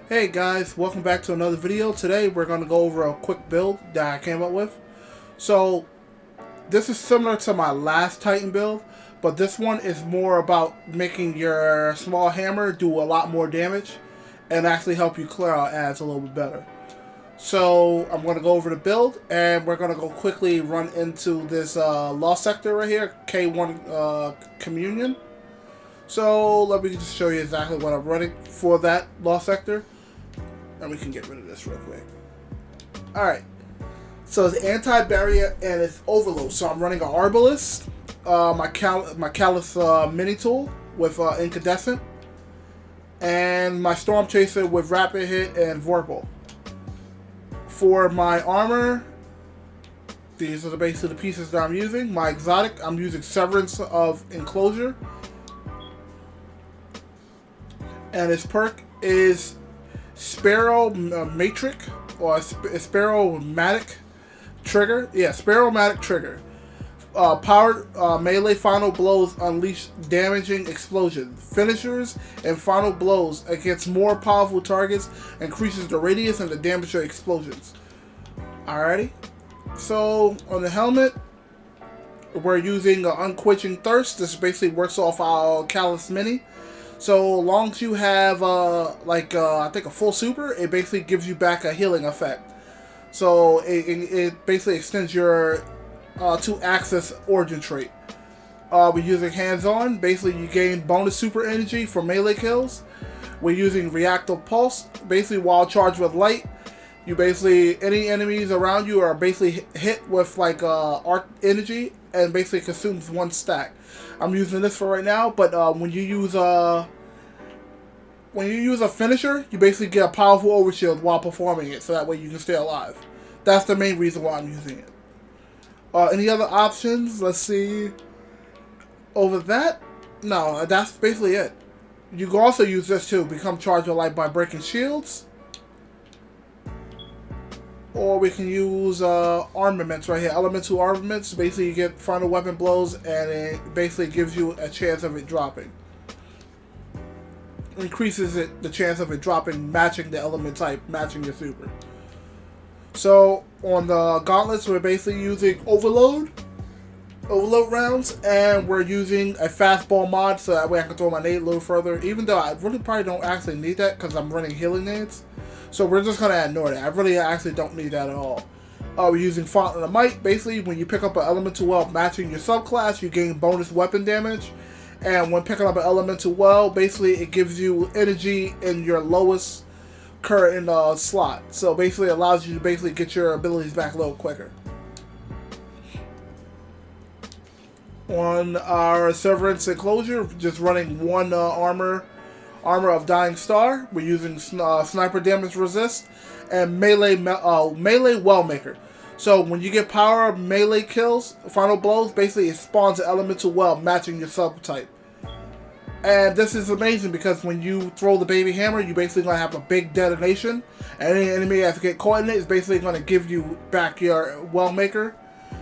Hey guys, welcome back to another video. Today we're going to go over a quick build that I came up with. So this is similar to my last Titan build, but this one is more about making your small hammer do a lot more damage and actually help you clear out ads a little bit better. So I'm going to go over the build and we're going to go quickly run into this lost sector right here, K1 Communion. So let me just show you exactly what I'm running for that lost sector. And we can get rid of this real quick. Alright. So it's anti-barrier and it's overload. So I'm running an Arbalist, my Callus mini tool with incandescent, and my Storm Chaser with rapid hit and Vorpal. For my armor, these are basically the pieces that I'm using. My exotic, I'm using Severance of Enclosure. And its perk is Sparrow Matrix or Sparrow-matic Trigger. Yeah, Sparrow-matic Trigger. Powered melee final blows unleash damaging explosions. Finishers and final blows against more powerful targets increases the radius and the damage of explosions. Alrighty. So on the helmet, we're using Unquenching Thirst. This basically works off our Callus Mini. So long as you have I think a full super, it basically gives you back a healing effect. So it basically extends your 2-axis origin trait. We're using hands-on. Basically you gain bonus super energy for melee kills. We're using reactive pulse. Basically while charged with light, you basically any enemies around you are basically hit with arc energy and basically consumes 1 stack. I'm using this for right now, but when you use a finisher, you basically get a powerful overshield while performing it, so that way you can stay alive. That's the main reason why I'm using it. Any other options? Let's see. Over that? No, that's basically it. You can also use this too. Become charged with light by breaking shields. Or we can use armaments right here. Elemental armaments. Basically, you get final weapon blows, and it basically gives you a chance of it dropping. Increases the chance of it dropping, matching the element type, matching your super. So on the gauntlets, we're basically using overload rounds, and we're using a fastball mod, so that way I can throw my nade a little further. Even though I really probably don't actually need that because I'm running healing nades. So we're just going to ignore that. I really actually don't need that at all. We're using Fountain of Might. Basically, when you pick up an elemental well matching your subclass, you gain bonus weapon damage. And when picking up an elemental well, basically it gives you energy in your lowest current slot. So basically it allows you to basically get your abilities back a little quicker. On our Severance Enclosure, just running 1 Armor of Dying Star. We're using Sniper Damage Resist and Melee Wellmaker. So when you get power melee kills, final blows, basically it spawns an elemental well matching your subtype. And this is amazing because when you throw the baby hammer, you basically going to have a big detonation. And any enemy that get caught in it is basically going to give you back your Wellmaker.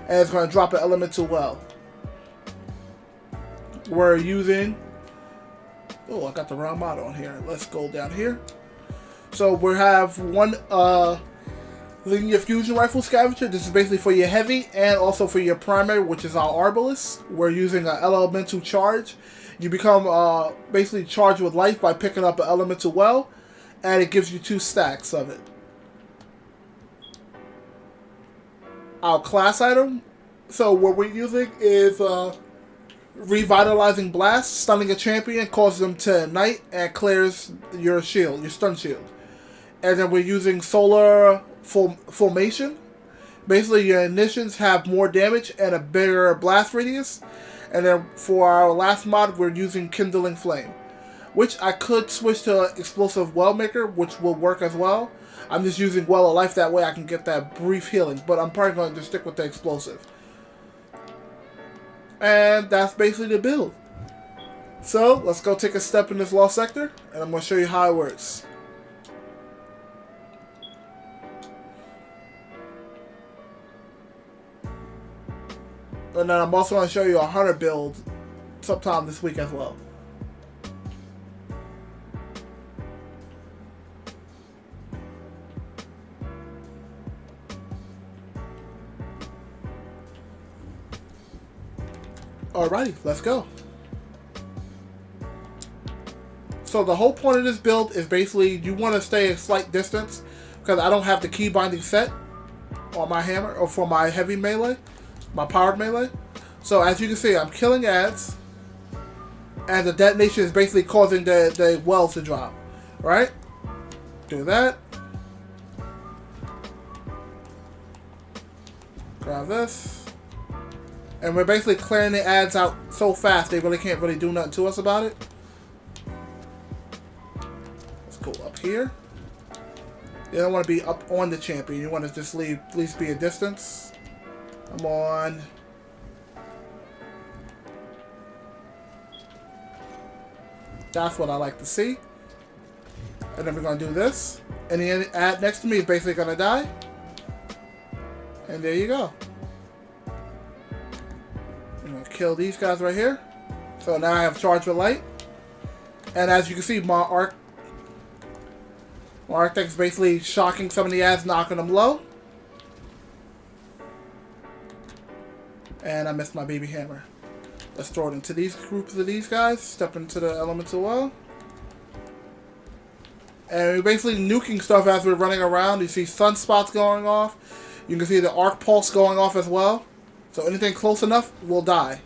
And it's going to drop an elemental well. We're using... Oh, I got the wrong mod on here. Let's go down here. So we have 1 Linear Fusion Rifle Scavenger. This is basically for your heavy and also for your primary, which is our Arbalist. We're using an elemental charge. You become basically charged with life by picking up an elemental well, and it gives you 2 stacks of it. Our class item. So what we're using is Revitalizing Blast. Stunning a champion causes them to ignite and clears your shield, your stun shield. And then we're using Solar Formation. Basically, your ignitions have more damage and a bigger blast radius. And then for our last mod, we're using Kindling Flame, which I could switch to Explosive Wellmaker, which will work as well. I'm just using Well of Life, that way I can get that brief healing, but I'm probably going to just stick with the Explosive. And that's basically the build. So, let's go take a step in this lost sector, and I'm going to show you how it works. And then I'm also going to show you a hunter build sometime this week as well. Alrighty, let's go. So the whole point of this build is basically you want to stay a slight distance because I don't have the key binding set on my hammer or for my heavy melee, my powered melee. So as you can see, I'm killing ads, and the detonation is basically causing the wells to drop. Right? Do that. Grab this. And we're basically clearing the ads out so fast they really can't really do nothing to us about it. Let's go up here. You don't want to be up on the champion. You want to just leave, at least be a distance. Come on. That's what I like to see. And then we're going to do this. And the ad next to me is basically going to die. And there you go. I'm going to kill these guys right here. So now I have charge with light. And as you can see, my arc thing's basically shocking some of the ads, knocking them low. And I missed my baby hammer. Let's throw it into these groups of these guys. Step into the elemental well. And we're basically nuking stuff as we're running around. You see sunspots going off. You can see the arc pulse going off as well. So anything close enough will die.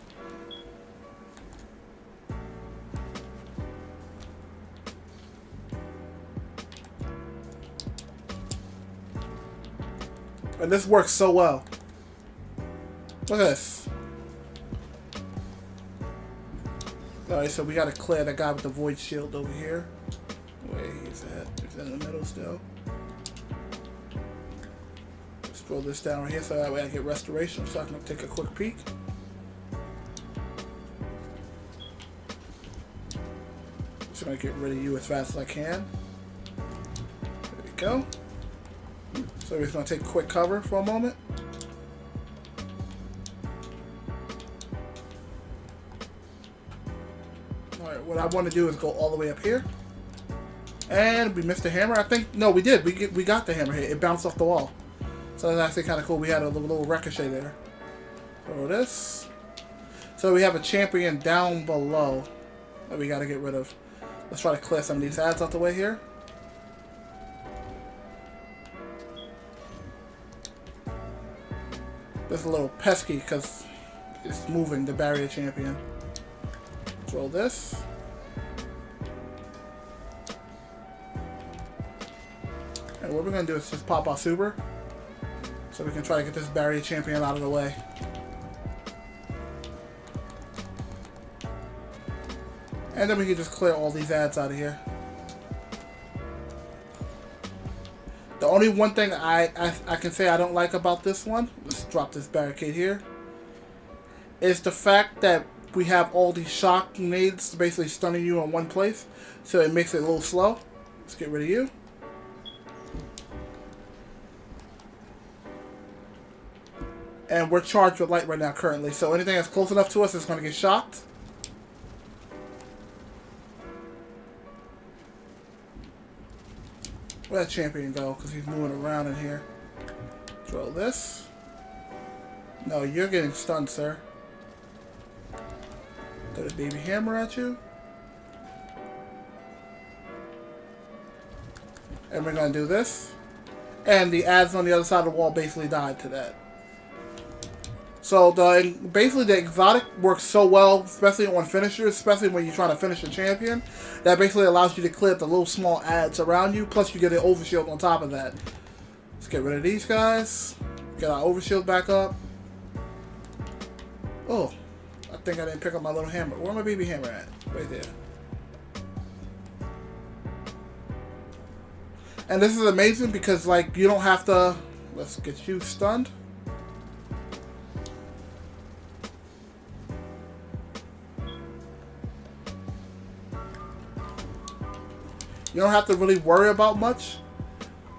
And this works so well. Look at this. Alright, so we gotta clear that guy with the void shield over here. Where he's at. He's in the middle still. Let's throw this down right here so that way I get restoration so I can take a quick peek. Just gonna get rid of you as fast as I can. There we go. So we're just gonna take quick cover for a moment. Alright, what I want to do is go all the way up here. And we missed the hammer, I think. No, we did. We got the hammer here. It bounced off the wall. So that's actually kind of cool. We had a little ricochet there. Throw this. So we have a champion down below that we got to get rid of. Let's try to clear some of these ads out the way here. This is a little pesky because it's moving the barrier champion. Throw this. And what we're going to do is just pop our super. So we can try to get this barrier champion out of the way. And then we can just clear all these ads out of here. The only one thing I can say I don't like about this one, let's drop this barricade here, is the fact that we have all these shock nades basically stunning you in one place. So it makes it a little slow. Let's get rid of you. And we're charged with light right now currently. So anything that's close enough to us is going to get shocked. Where'd that champion go? Because he's moving around in here. Throw this. No, you're getting stunned, sir. Throw the baby hammer at you. And we're going to do this. And the ads on the other side of the wall basically died to that. So basically the exotic works so well, especially on finishers, especially when you're trying to finish a champion, that basically allows you to clear the little small ads around you, plus you get an overshield on top of that. Let's get rid of these guys. Get our overshield back up. Oh, I think I didn't pick up my little hammer. Where's my baby hammer at? Right there. And this is amazing because, like, you don't have to... Let's get you stunned. You don't have to really worry about much.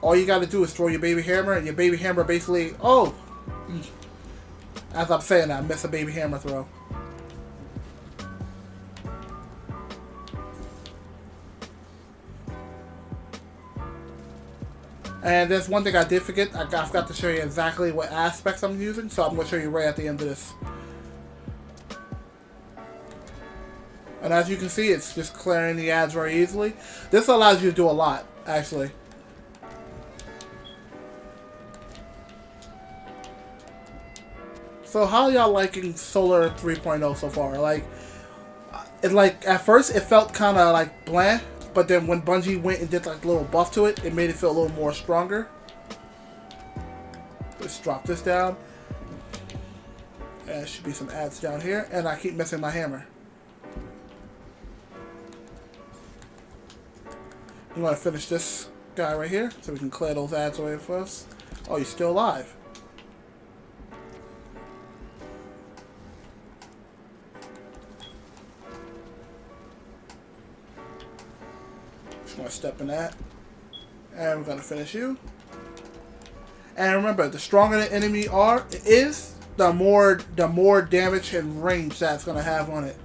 All you got to do is throw your baby hammer, and your baby hammer basically... Oh! As I'm saying that, I missed a baby hammer throw. And there's one thing I did forget. I forgot to show you exactly what aspects I'm using, so I'm going to show you right at the end of this. And as you can see, it's just clearing the ads very easily. This allows you to do a lot, actually. So how y'all liking Solar 3.0 so far? Like, at first it felt kind of like bland, but then when Bungie went and did like a little buff to it, it made it feel a little more stronger. Let's drop this down. And there should be some ads down here, and I keep missing my hammer. I'm gonna finish this guy right here so we can clear those ads away for us. Oh, you're still alive. Just gonna step in that. And we're gonna finish you. And remember, the stronger the enemy is, the more damage and range that's gonna have on it.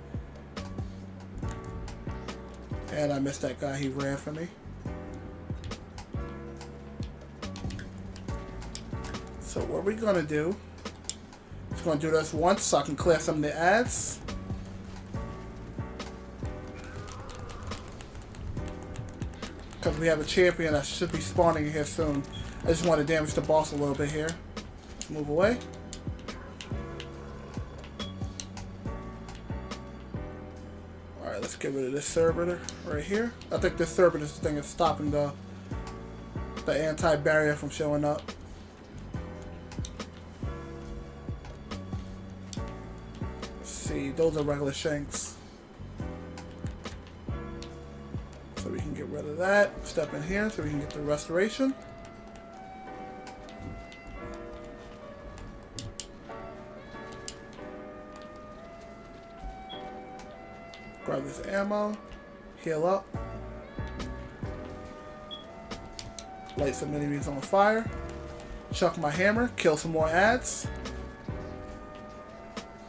And I missed that guy, he ran for me. So what we're gonna do, just gonna do this once so I can clear some of the ads. Because we have a champion that should be spawning here soon. I just want to damage the boss a little bit here. Let's move away. Alright, let's get rid of this servitor right here. I think this servitor thing is stopping the anti-barrier from showing up. Let's see, those are regular shanks. So we can get rid of that. Step in here so we can get the restoration. Grab this ammo, heal up, light some enemies on fire, chuck my hammer, kill some more ads,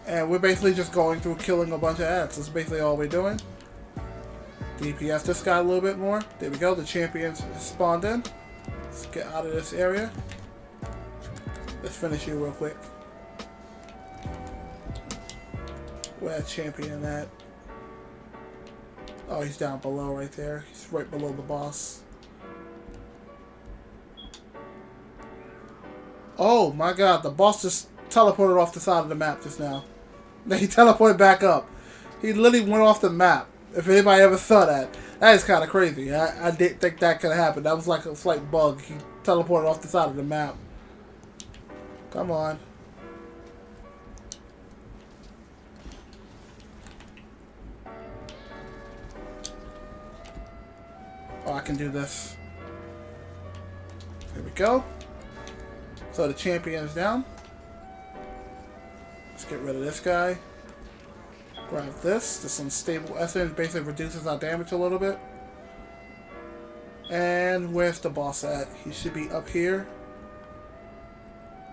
and we're basically just going through killing a bunch of ads. That's basically all we're doing. DPS this guy a little bit more. There we go, the champions spawned in. Let's get out of this area. Let's finish you real quick. Where's that champion at? Oh, he's down below right there. He's right below the boss. Oh my god, the boss just teleported off the side of the map just now. Then he teleported back up. He literally went off the map. If anybody ever saw that. That is kind of crazy. I didn't think that could happen. That was like a slight bug. He teleported off the side of the map. Come on. Oh, I can do this. There we go. So the champion is down. Let's get rid of this guy. Grab this. This unstable essence basically reduces our damage a little bit. And where's the boss at? He should be up here.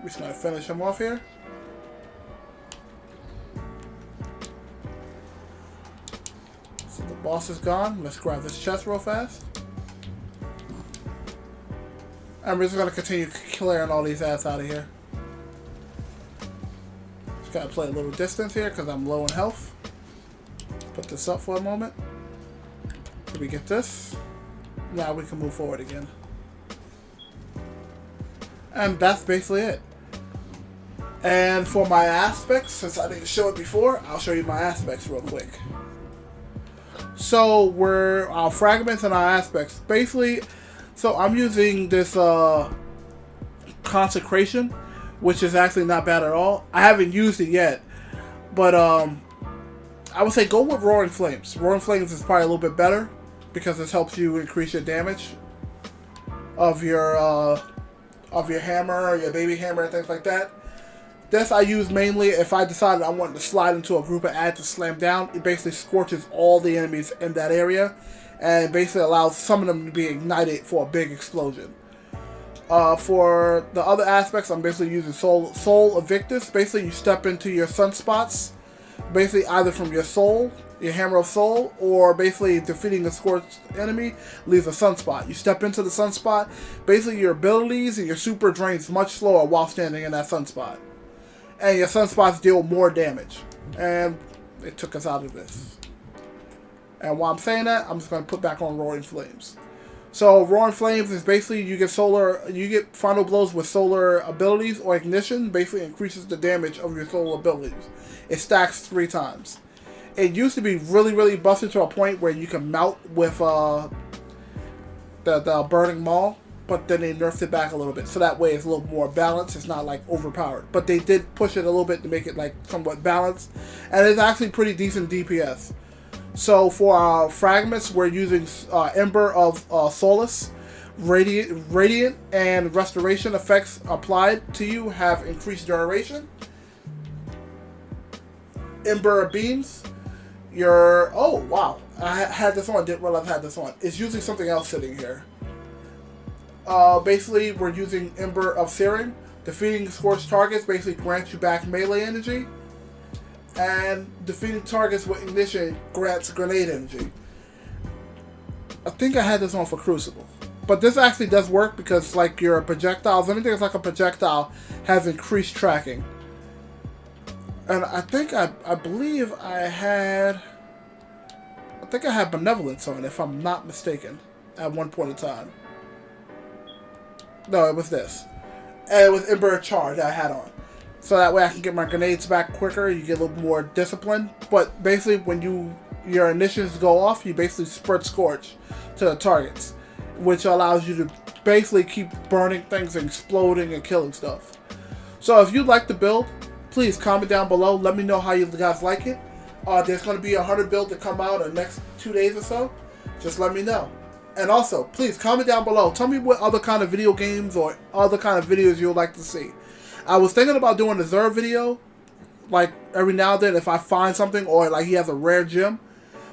We're just gonna finish him off here. So the boss is gone. Let's grab this chest real fast. And we're just going to continue clearing all these ads out of here. Just got to play a little distance here because I'm low in health. Put this up for a moment. So we get this. Now we can move forward again. And that's basically it. And for my aspects, since I didn't show it before, I'll show you my aspects real quick. So we're our fragments and our aspects. Basically, so I'm using this consecration, which is actually not bad at all. I haven't used it yet, but I would say go with Roaring Flames. Roaring Flames is probably a little bit better because this helps you increase your damage of your hammer or your baby hammer and things like that. This I use mainly if I decided I wanted to slide into a group of ads to slam down. It basically scorches all the enemies in that area and basically allows some of them to be ignited for a big explosion. For the other aspects, I'm basically using Soul Evictus. Basically, you step into your sunspots, basically either from your soul, your Hammer of Soul, or basically defeating a scorched enemy leaves a sunspot. You step into the sunspot, basically your abilities and your super drains much slower while standing in that sunspot. And your sunspots deal more damage. And it took us out of this. And while I'm saying that, I'm just going to put back on Roaring Flames. So Roaring Flames is basically you get final blows with solar abilities or ignition. Basically increases the damage of your solar abilities. It stacks 3 times. It used to be really, really busted to a point where you can melt with the Burning Maul, but then they nerfed it back a little bit, so that way it's a little more balanced. It's not like overpowered, but they did push it a little bit to make it like somewhat balanced, and it's actually pretty decent DPS. So for our fragments, we're using Ember of Solace, Radiant, and Restoration effects applied to you have increased duration. Ember Beams, oh wow, I had this on, didn't realize I had this on. It's using something else sitting here. Basically, we're using Ember of Searing. Defeating scorched targets basically grants you back melee energy. And defeating targets with ignition grants grenade energy. I think I had this on for Crucible. But this actually does work because like your projectiles, anything that's like a projectile has increased tracking. And I think I believe I had Benevolence on, if I'm not mistaken, at one point in time. No, it was this. And it was Ember Charge that I had on. So that way I can get my grenades back quicker, you get a little more discipline. But basically when your initiatives go off, you basically spread Scorch to the targets, which allows you to basically keep burning things and exploding and killing stuff. So if you like the build, please comment down below. Let me know how you guys like it. There's going to be a 100 build to come out in the next 2 days or so. Just let me know. And also, please comment down below. Tell me what other kind of video games or other kind of videos you would like to see. I was thinking about doing a Xur video, like every now and then if I find something, or like he has a rare gem,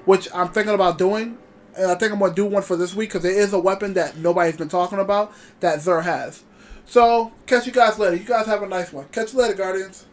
which I'm thinking about doing. And I think I'm going to do one for this week because there is a weapon that nobody's been talking about that Xur has. So, catch you guys later. You guys have a nice one. Catch you later, Guardians.